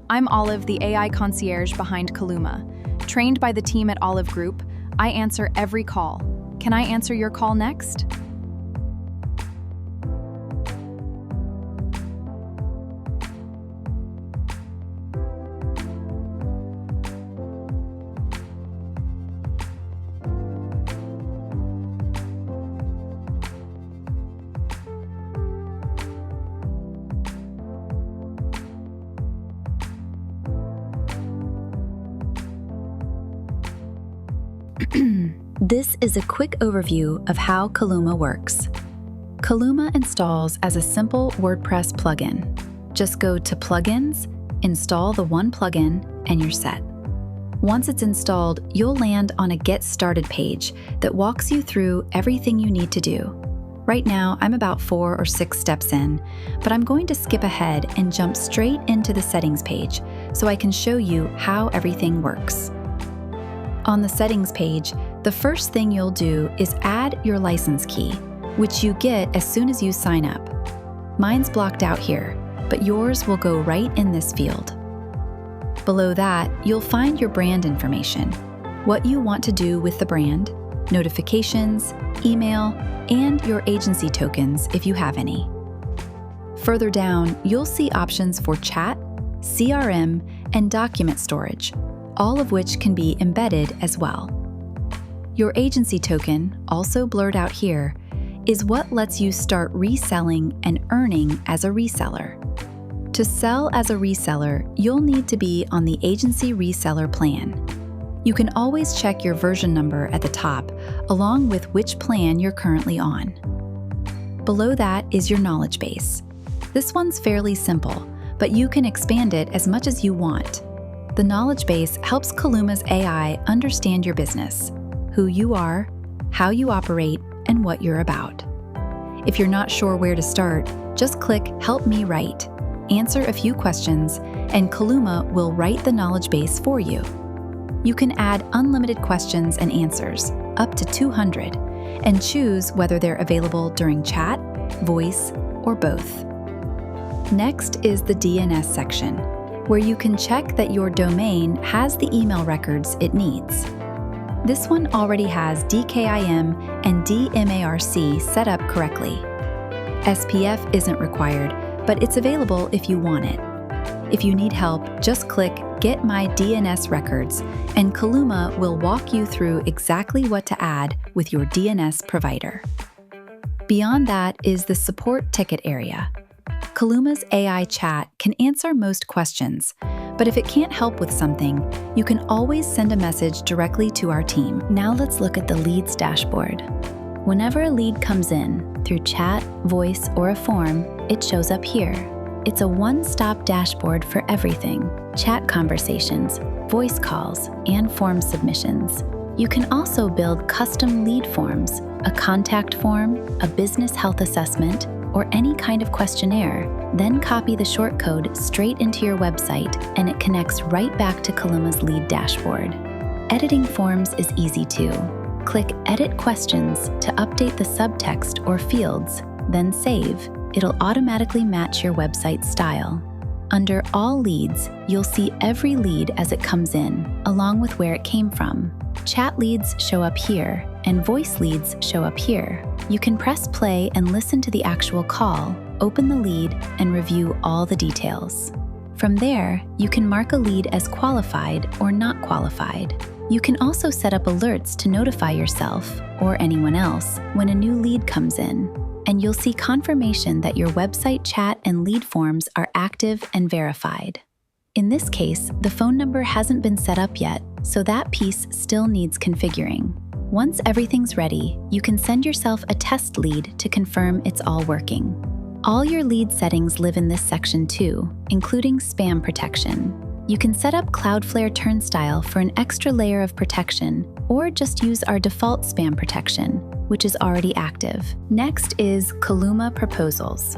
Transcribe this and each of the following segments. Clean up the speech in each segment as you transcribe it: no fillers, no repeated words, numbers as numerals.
I'm Olive, the AI concierge behind Columa. Trained by the team at Olive Group, I answer every call. Can I answer your call next? This is a quick overview of how Columa works. Columa installs as a simple WordPress plugin. Just go to Plugins, install the one plugin, and you're set. Once it's installed, you'll land on a Get Started page that walks you through everything you need to do. Right now, I'm about 4 or 6 steps in, but I'm going to skip ahead and jump straight into the settings page so I can show you how everything works. On the settings page, the first thing you'll do is add your license key, which you get as soon as you sign up. Mine's blocked out here, but yours will go right in this field. Below that, you'll find your brand information, what you want to do with the brand, notifications, email, and your agency tokens if you have any. Further down, you'll see options for chat, CRM, and document storage, all of which can be embedded as well. Your agency token, also blurred out here, is what lets you start reselling and earning as a reseller. To sell as a reseller, you'll need to be on the agency reseller plan. You can always check your version number at the top, along with which plan you're currently on. Below that is your knowledge base. This one's fairly simple, but you can expand it as much as you want. The knowledge base helps Columa's AI understand your business, who you are, how you operate, and what you're about. If you're not sure where to start, just click Help Me Write, answer a few questions, and Columa will write the knowledge base for you. You can add unlimited questions and answers, up to 200, and choose whether they're available during chat, voice, or both. Next is the DNS section, where you can check that your domain has the email records it needs. This one already has DKIM and DMARC set up correctly. SPF isn't required, but it's available if you want it. If you need help, just click Get My DNS Records, and Columa will walk you through exactly what to add with your DNS provider. Beyond that is the support ticket area. Columa's AI chat can answer most questions, but if it can't help with something, you can always send a message directly to our team. Now let's look at the leads dashboard. Whenever a lead comes in, through chat, voice, or a form, it shows up here. It's a one-stop dashboard for everything: chat conversations, voice calls, and form submissions. You can also build custom lead forms, a contact form, a business health assessment, or any kind of questionnaire, then copy the shortcode straight into your website and it connects right back to Columa's lead dashboard. Editing forms is easy too. Click Edit Questions to update the subtext or fields, then save. It'll automatically match your website style. Under All Leads, you'll see every lead as it comes in, along with where it came from. Chat leads show up here, and voice leads show up here. You can press play and listen to the actual call, open the lead, and review all the details. From there, you can mark a lead as qualified or not qualified. You can also set up alerts to notify yourself, or anyone else, when a new lead comes in, and you'll see confirmation that your website chat and lead forms are active and verified. In this case, the phone number hasn't been set up yet, so that piece still needs configuring. Once everything's ready, you can send yourself a test lead to confirm it's all working. All your lead settings live in this section too, including spam protection. You can set up Cloudflare Turnstile for an extra layer of protection, or just use our default spam protection, which is already active. Next is Columa Proposals.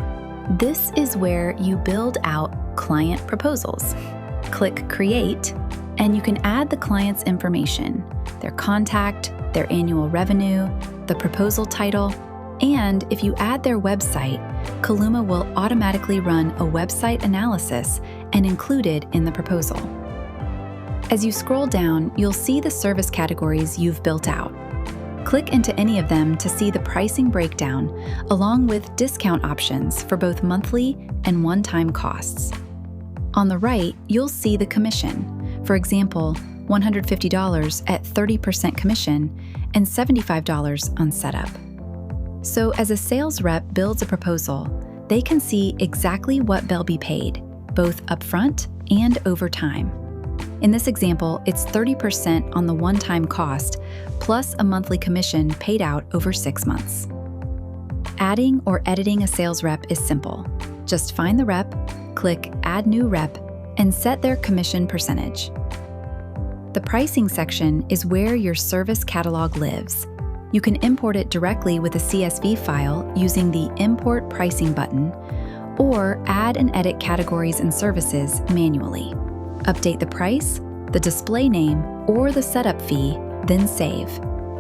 This is where you build out client proposals. Click Create, and you can add the client's information, their contact, their annual revenue, the proposal title, and if you add their website, Columa will automatically run a website analysis and included in the proposal. As you scroll down, you'll see the service categories you've built out. Click into any of them to see the pricing breakdown, along with discount options for both monthly and one-time costs. On the right, you'll see the commission. For example, $150 at 30% commission and $75 on setup. So as a sales rep builds a proposal, they can see exactly what they'll be paid, both upfront and over time. In this example, it's 30% on the one-time cost, plus a monthly commission paid out over 6 months. Adding or editing a sales rep is simple. Just find the rep, click Add New Rep, and set their commission percentage. The pricing section is where your service catalog lives. You can import it directly with a CSV file using the Import Pricing button, or add and edit categories and services manually. Update the price, the display name, or the setup fee, then save.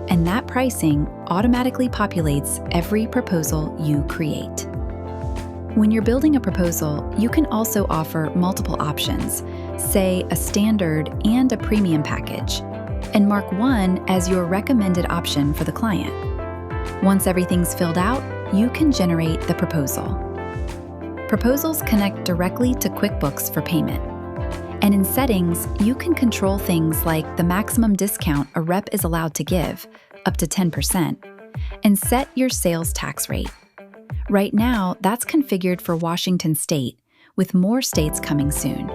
And that pricing automatically populates every proposal you create. When you're building a proposal, you can also offer multiple options, say a standard and a premium package, and mark one as your recommended option for the client. Once everything's filled out, you can generate the proposal. Proposals connect directly to QuickBooks for payment. And in settings, you can control things like the maximum discount a rep is allowed to give, up to 10%, and set your sales tax rate. Right now, that's configured for Washington State, with more states coming soon.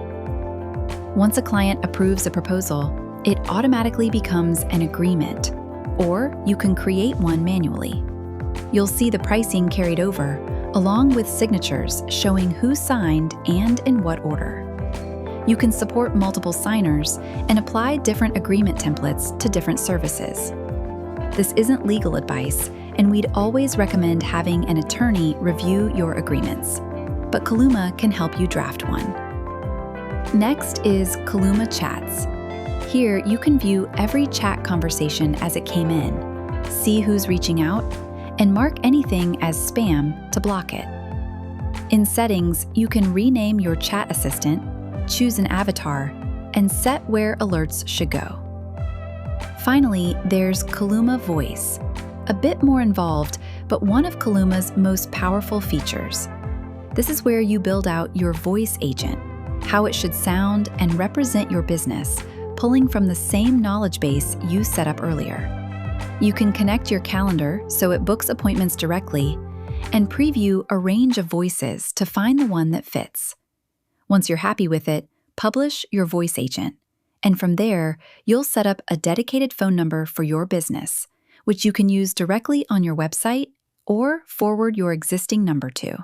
Once a client approves a proposal, it automatically becomes an agreement, or you can create one manually. You'll see the pricing carried over, along with signatures showing who signed and in what order. You can support multiple signers and apply different agreement templates to different services. This isn't legal advice, and we'd always recommend having an attorney review your agreements, but Columa can help you draft one. Next is Columa Chats. Here, you can view every chat conversation as it came in, see who's reaching out, and mark anything as spam to block it. In settings, you can rename your chat assistant, choose an avatar, and set where alerts should go. Finally, there's Columa Voice, a bit more involved, but one of Columa's most powerful features. This is where you build out your voice agent, how it should sound and represent your business, pulling from the same knowledge base you set up earlier. You can connect your calendar so it books appointments directly, and preview a range of voices to find the one that fits. Once you're happy with it, publish your voice agent, and from there, you'll set up a dedicated phone number for your business, which you can use directly on your website or forward your existing number to.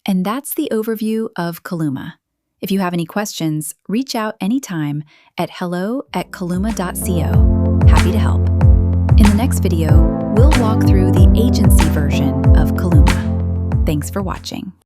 And that's the overview of Columa. If you have any questions, reach out anytime at hello@columa.co. Happy to help. In the next video, we'll walk through the agency version of Columa. Thanks for watching.